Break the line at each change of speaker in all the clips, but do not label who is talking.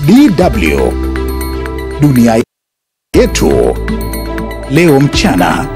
DW Dunia Yetu leo mchana.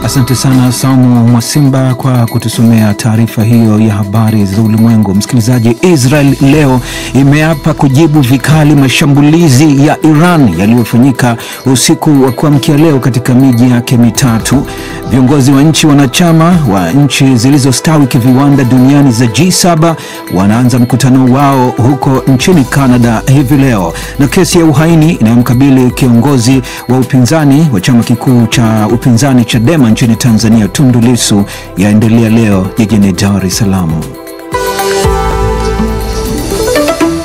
Asante sana Saumu Mwasimba kwa kutusomea taarifa hiyo ya habari za ulimwengu. Msikilizaji, Israel leo imeapa kujibu vikali mashambulizi ya Iran yaliyofanyika usiku wa kuamkia leo katika miji yake mitatu. Viongozi wa nchi wanachama wa nchi zilizostawi kiviwanda duniani za G7 wanaanza mkutano wao huko nchini Canada hivi leo. Na kesi ya uhaini inayomkabili kiongozi wa upinzani wa chama kikuu cha upinzani Chadema nchini Tanzania Tundu Lissu yaendelea leo jijini Dar es Salaam.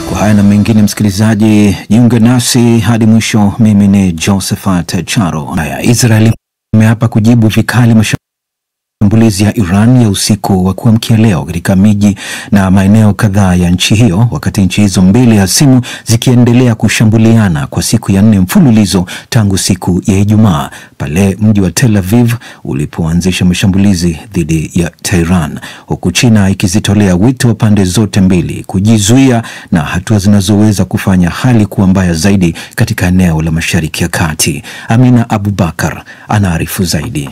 Kwa haya na mengine, msikilizaji, jiunge nasi hadi mwisho. Mimi ni Josephat Charo. Israeli imeapa kujibu vikali mashambulizi ya Iran ya usiku wa kuamkia leo katika miji na maeneo kadhaa ya nchi hiyo, wakati nchi hizo mbili hasimu zikiendelea kushambuliana kwa siku ya 4 mfululizo tangu siku ya Ijumaa pale mji wa Tel Aviv ulipoanzisha mashambulizi dhidi ya Tehran, huku China ikizitolea wito wa pande zote mbili kujizuia na hatua zinazoweza kufanya hali kuwa mbaya zaidi katika eneo la Mashariki ya Kati. Amina Abubakar anaarifu zaidi.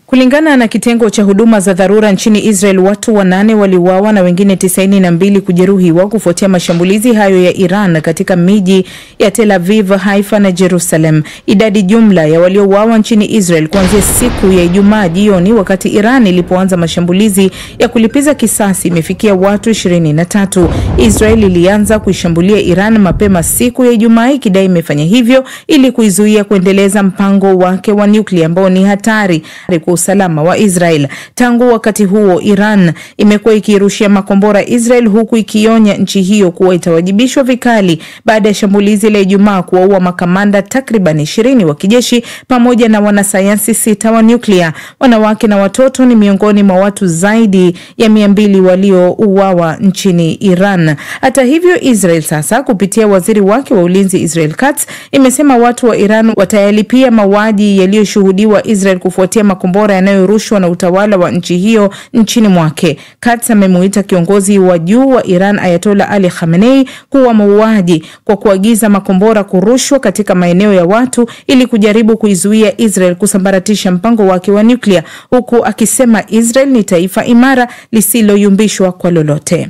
Kulingana na kitengo cha huduma za dharura nchini Israel, watu 8 waliuawa na wengine 92 kujeruhiwa kufuatia mashambulizi hayo ya Iran katika miji ya Tel Aviv, Haifa na Jerusalem. Idadi jumla ya waliouawa nchini Israel kuanzia siku ya Ijumaa jioni wakati Iran ilipoanza mashambulizi ya kulipiza kisasi imefikia watu 23. Israel ilianza kuishambulia Iran mapema siku ya Ijumaa ikidai imefanya hivyo ili kuizuia kuendeleza mpango wake wa nyuklia ambao ni hatari kwa usalama wa Israel. Tangu wakati huo, Iran imekuwa ikirushia makombora Israel, huku ikionya nchi hiyo kuwa itawajibishwa vikali baada ya shambulizi la Ijumaa kuwaua makamanda takriban 20 wa kijeshi pamoja na wanasayansi 6 wa nyuklia. Wanawake na watoto ni miongoni mwa watu zaidi ya 200 waliouawa nchini Iran. Hata hivyo, Israel sasa kupitia waziri wake wa ulinzi Israel Katz imesema watu wa Iran watayalipia mauaji yaliyoshuhudiwa Israel kufuatia makombora yanayorushwa na utawala wa nchi hiyo nchini mwake. Katz amemuita kiongozi wa juu wa Iran Ayatollah Ali Khamenei kuwa muuaji kwa kuagiza makombora kurushwa katika maeneo ya watu ili kujaribu kuizuia Israel kusambaratisha mpango wake wa nyuklia, huku akisema Israel ni taifa imara lisiloyumbishwa kwa lolote.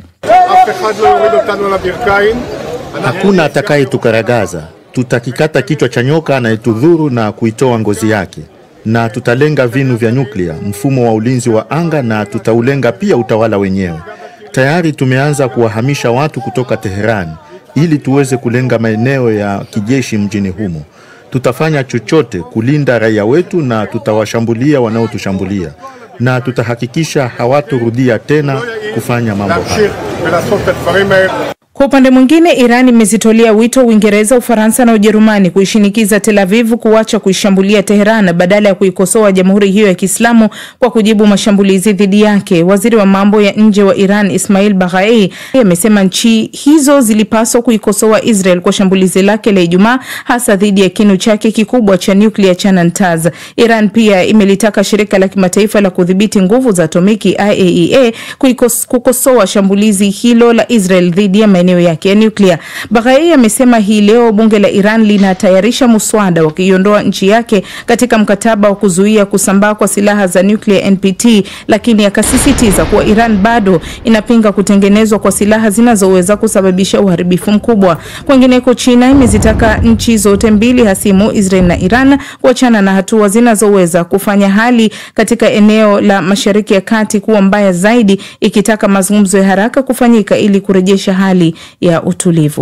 Hakuna atakayetukaragaza. Tutakikata kichwa cha nyoka anayetudhuru na kuitoa ngozi yake. Na tutalenga vinu vya nyuklia, mfumo wa ulinzi wa anga, na tutaulenga pia utawala wenyewe. Tayari tumeanza kuwahamisha watu kutoka Tehran ili tuweze kulenga maeneo ya kijeshi mjini humo. Tutafanya chochote kulinda raia wetu na tutawashambulia wanaotushambulia, na tutahakikisha hawatorudia tena kufanya mambo haya.
Kwa upande mwingine, Iran imezitolea wito Uingereza, Ufaransa na Ujerumani kuishinikiza Tel Aviv kuacha kuishambulia Tehran badala ya kuikosoa jamhuri hiyo ya Kiislamu kwa kujibu mashambulizi dhidi yake. Waziri wa mambo ya nje wa Iran Ismail Baghai amesema nchi hizo zilipaswa kuikosoa Israel kwa shambulizi lake la Ijumaa, hasa dhidi ya kinu chake kikubwa cha nyuklia cha Natanz. Iran pia imelitaka shirika la kimataifa la kudhibiti nguvu za atomiki IAEA kukosoa shambulizi hilo la Israel dhidi ya maeneo yake ya nyuklia. Baghai amesema hii leo bunge la Iran linatayarisha muswada wa kuiondoa nchi yake katika mkataba wa kuzuia kusambaa kwa silaha za nyuklia NPT, lakini akasisitiza kuwa Iran bado inapinga kutengenezwa kwa silaha zinazoweza kusababisha uharibifu mkubwa. Kwingineko, China imezitaka nchi zote mbili hasimu, Israel na Iran, kuachana na hatua zinazoweza kufanya hali katika eneo la Mashariki ya Kati kuwa mbaya zaidi, ikitaka mazungumzo ya haraka kufanyika ili kurejesha hali ya utulivu.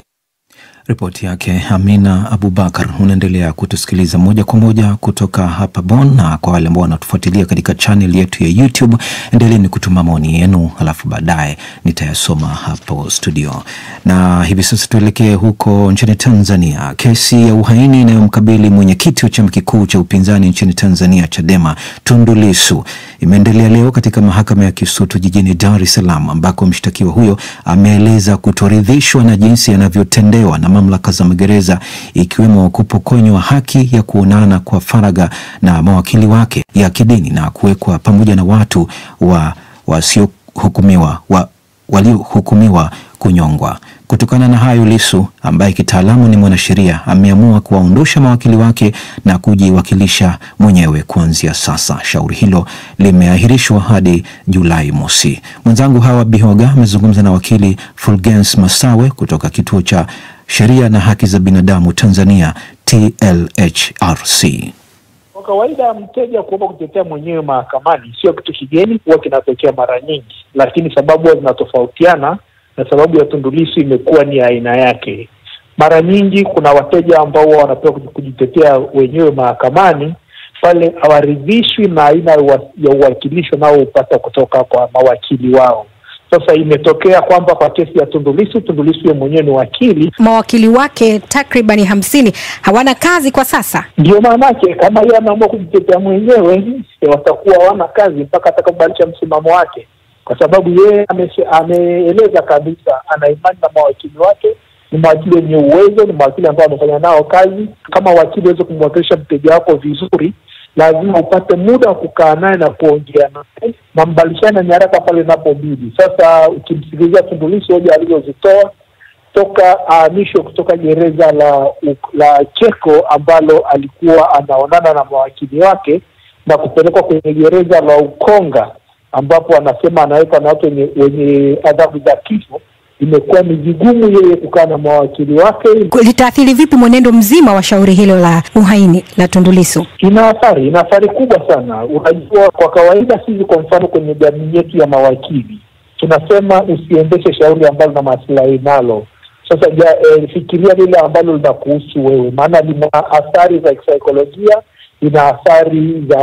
Ripoti yake Amina Abubakar. Unaendelea kutusikiliza moja kwa moja kutoka hapa Bonn, na kwa wale ambao wanatufuatilia katika channel yetu ya YouTube, endeleeni kutuma maoni yenu, alafu baadaye nitayasoma hapo studio. Na hivi sasa tuelekee huko nchini Tanzania. Kesi ya uhaini inayomkabili mwenyekiti wa chama kikuu cha upinzani nchini Tanzania Chadema Tundu Lissu imeendelea leo katika mahakama ya Kisutu jijini Dar es Salaam, ambako mshtakiwa huyo ameeleza kutoridhishwa na jinsi yanavyotendewa na mamlaka za magereza, ikiwemo kupokonywa haki ya kuonana kwa faragha na mawakili wake ya kidini na kuwekwa pamoja na watu waliohukumiwa kunyongwa. Kutokana na hayo, Lissu ambaye kitaalamu ni mwanasheria ameamua kuwaondosha mawakili wake na kujiwakilisha mwenyewe kuanzia sasa. Shauri hilo limeahirishwa hadi Julai mosi. Mwenzangu Hawa Bihoga amezungumza na wakili Fulgence Masawe kutoka Kituo cha Sheria na Haki za Binadamu Tanzania TLHRC.
Kwa kawaida mteja kuomba kujitetea mwenyewe mahakamani sio kitu kigeni, huwa kinatokea mara nyingi, lakini sababu zinatofautiana na sababu ya Tundu Lissu imekuwa ni aina yake. Mara nyingi kuna wateja ambao wanapewa kujitetea wenyewe mahakamani pale hawaridhishwi na aina ya uwakilisho nao upata kutoka kwa mawakili wao. Sasa imetokea kwamba kwa kesi ya Tundu Lissu yeye mwenyewe ni wakili.
Mawakili wake takriban 50 hawana kazi kwa sasa.
Ndio maana yake kama yeye anaamua kujitetea mwenyewe watakuwa hawana kazi mpaka atakapobadilisha msimamo wake. Kwa sababu yeye ameeleza kabisa ana imani na mawakili wake, ni mawakili wenye uwezo, ni mawakili ambao wamefanya nao kazi. Kama wakili uweze kumwakilisha mteja wako vizuri, lazima upate muda wa kukaa naye na kuongea naye na mbadilishane nyaraka pale inapobidi. Sasa ukimsikiliza Tundu Lissu hoja alizozitoa toka misho kutoka gereza la Cheko ambalo alikuwa anaonana na mawakili wake na kupelekwa kwenye gereza la Ukonga ambapo anasema anaweka na watu wenye adhabu za kifo, imekuwa ni vigumu yeye kukaa na mawakili wake.
Litaathiri vipi mwenendo mzima wa shauri hilo la uhaini la Tundu Lissu?
Ina athari kubwa sana. Unajua, kwa kawaida sisi kwa mfano kwenye jamii yetu ya mawakili tunasema usiendeshe shauri ambalo na maslahi nalo. Sasa fikiria lile ambalo linakuhusu wewe, maana lina athari za kisaikolojia, ina athari za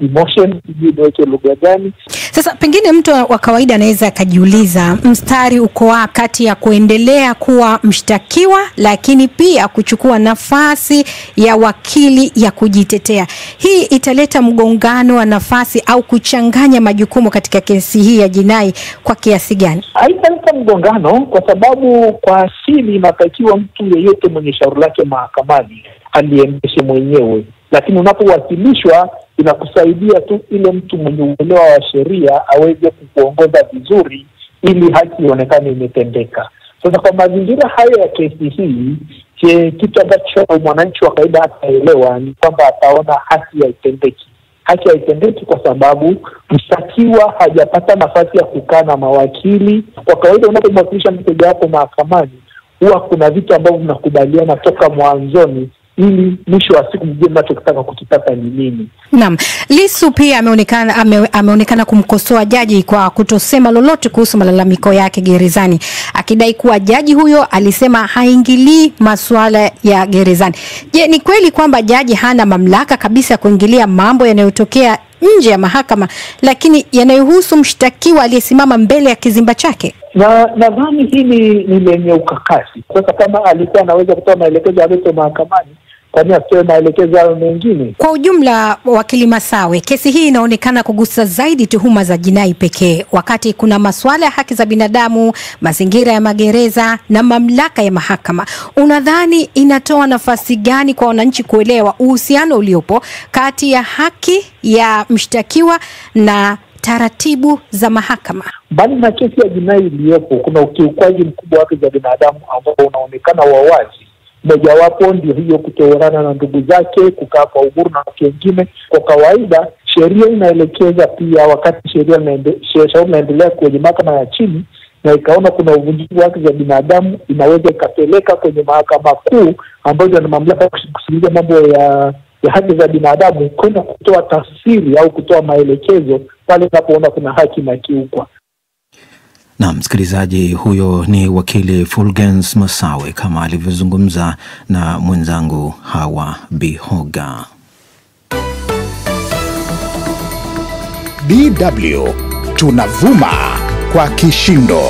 emotion, ndio lugha gani.
Sasa pengine mtu wa kawaida anaweza akajiuliza mstari uko wapi kati ya kuendelea kuwa mshtakiwa lakini pia kuchukua nafasi ya wakili ya kujitetea. Hii italeta mgongano wa nafasi au kuchanganya majukumu katika kesi hii ya jinai kwa kiasi gani?
Haitaleta mgongano kwa sababu kwa asili inatakiwa mtu yeyote mwenye shauri lake mahakamani aliendeshe mwenyewe, lakini unapowakilishwa inakusaidia tu ile mtu mwenye uelewa wa sheria aweze kukuongoza vizuri ili haki ionekane imetendeka. Sasa kwa mazingira hayo ya kesi hii, kitu ambacho mwananchi wa kawaida ataelewa ni kwamba ataona haki haitendeki. Haki haitendeki kwa sababu mshtakiwa hajapata nafasi ya kukaa na mawakili. Kwa kawaida unapomwakilisha mteja wako mahakamani, huwa kuna vitu ambavyo mnakubaliana toka mwanzoni ili mwisho wa siku mjue mnachotaka kukipata ni nini.
Naam, Lissu pia ameonekana kumkosoa jaji kwa kutosema lolote kuhusu malalamiko yake gerezani, akidai kuwa jaji huyo alisema haingilii masuala ya gerezani. Je, ni kweli kwamba jaji hana mamlaka kabisa kuingilia mambo yanayotokea nje ya mahakama lakini yanayohusu mshtakiwa aliyesimama mbele ya kizimba chake?
Nadhani hili ni lenye ukakasi. Sasa kama alikuwa anaweza kutoa maelekezo ya mahakamani, kwa nini atoe maelekezo hayo mengine?
Kwa ujumla, wakili Masawe, kesi hii inaonekana kugusa zaidi tuhuma za jinai pekee, wakati kuna masuala ya haki za binadamu, mazingira ya magereza na mamlaka ya mahakama. Unadhani inatoa nafasi gani kwa wananchi kuelewa uhusiano uliopo kati ya haki ya mshtakiwa na taratibu za mahakama?
Bali na kesi ya jinai iliyopo, kuna ukiukwaji mkubwa wa haki za binadamu ambao unaonekana wazi. Mojawapo ndio hiyo kutoorana na ndugu zake, kukaa kwa uhuru na watu wengine. Kwa kawaida sheria inaelekeza pia wakati shauri inaendelea kwenye mahakama ya chini na ikaona kuna uvunjifu wa haki za binadamu, inaweza ikapeleka kwenye mahakama kuu ambayo ina mamlaka ya kusikiliza mambo ya haki za binadamu, kwenda kutoa tafsiri au kutoa maelekezo pale unapoona kuna haki inakiukwa.
Na msikilizaji, huyo ni wakili Fulgence Masawe kama alivyozungumza na mwenzangu Hawa Bihoga.
DW tunavuma kwa kishindo.